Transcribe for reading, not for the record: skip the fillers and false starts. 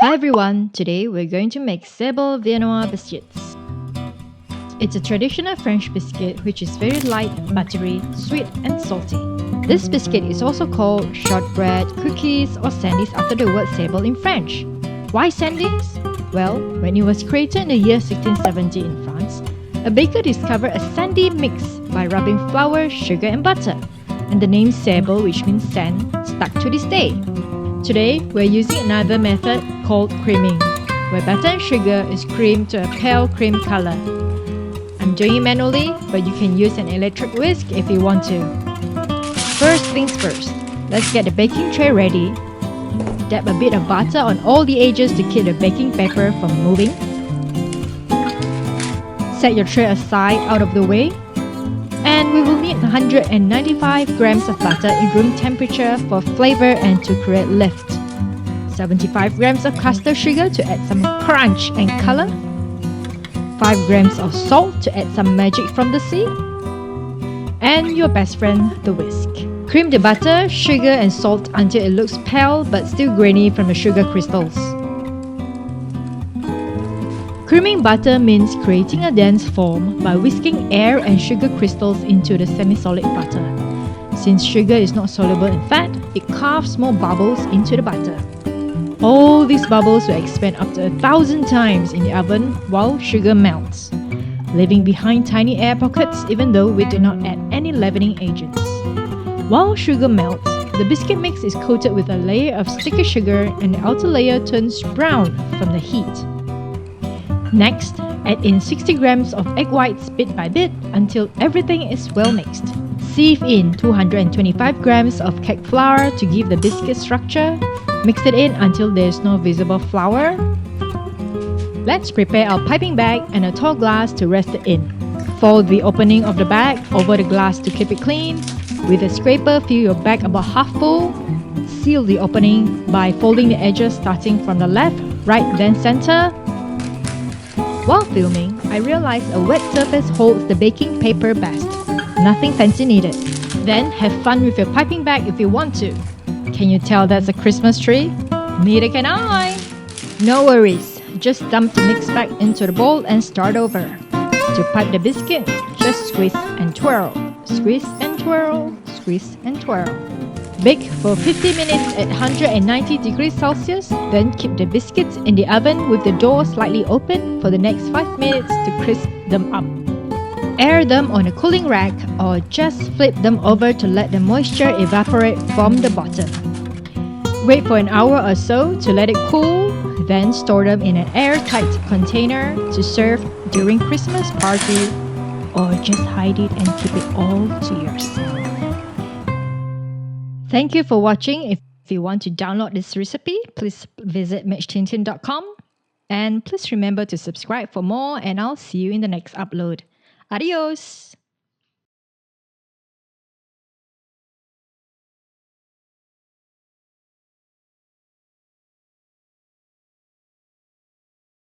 Hi everyone, today we're going to make Sable Viennois Biscuits. It's a traditional French biscuit which is very light, buttery, sweet and salty. This biscuit is also called shortbread, cookies or sandies after the word sable in French. Why sandies? Well, when it was created in the year 1670 in France, a baker discovered a sandy mix by rubbing flour, sugar and butter, and the name sable, which means sand, stuck to this day. Today, we're using another method called creaming, where butter and sugar is creamed to a pale cream color. I'm doing it manually, but you can use an electric whisk if you want to. First things first, let's get the baking tray ready. Dab a bit of butter on all the edges to keep the baking paper from moving. Set your tray aside out of the way. And we will need 195 grams of butter in room temperature for flavor and to create lift. 75 grams of castor sugar to add some crunch and color. 5 grams of salt to add some magic from the sea. And your best friend, the whisk. Cream the butter, sugar and salt until it looks pale but still grainy from the sugar crystals. Creaming butter means creating a dense form by whisking air and sugar crystals into the semi-solid butter. Since sugar is not soluble in fat, it carves more bubbles into the butter. All these bubbles will expand up to 1,000 times in the oven while sugar melts, leaving behind tiny air pockets even though we do not add any leavening agents. While sugar melts, the biscuit mix is coated with a layer of sticky sugar and the outer layer turns brown from the heat. Next, add in 60 grams of egg whites bit by bit until everything is well mixed. Sieve in 225 grams of cake flour to give the biscuit structure. Mix it in until there is no visible flour. Let's prepare our piping bag and a tall glass to rest it in. Fold the opening of the bag over the glass to keep it clean. With a scraper, fill your bag about half full. Seal the opening by folding the edges starting from the left, right, then center. While filming, I realized a wet surface holds the baking paper best. Nothing fancy needed. Then have fun with your piping bag if you want to. Can you tell that's a Christmas tree? Neither can I! No worries, just dump the mix back into the bowl and start over. To pipe the biscuit, just squeeze and twirl. Squeeze and twirl, squeeze and twirl. Bake for 50 minutes at 190 degrees Celsius, then keep the biscuits in the oven with the door slightly open for the next 5 minutes to crisp them up. Air them on a cooling rack or just flip them over to let the moisture evaporate from the bottom. Wait for an hour or so to let it cool, then store them in an airtight container to serve during Christmas party or just hide it and keep it all to yourself. Thank you for watching. If you want to download this recipe, please visit matchtintin.com. And please remember to subscribe for more and I'll see you in the next upload. Adios!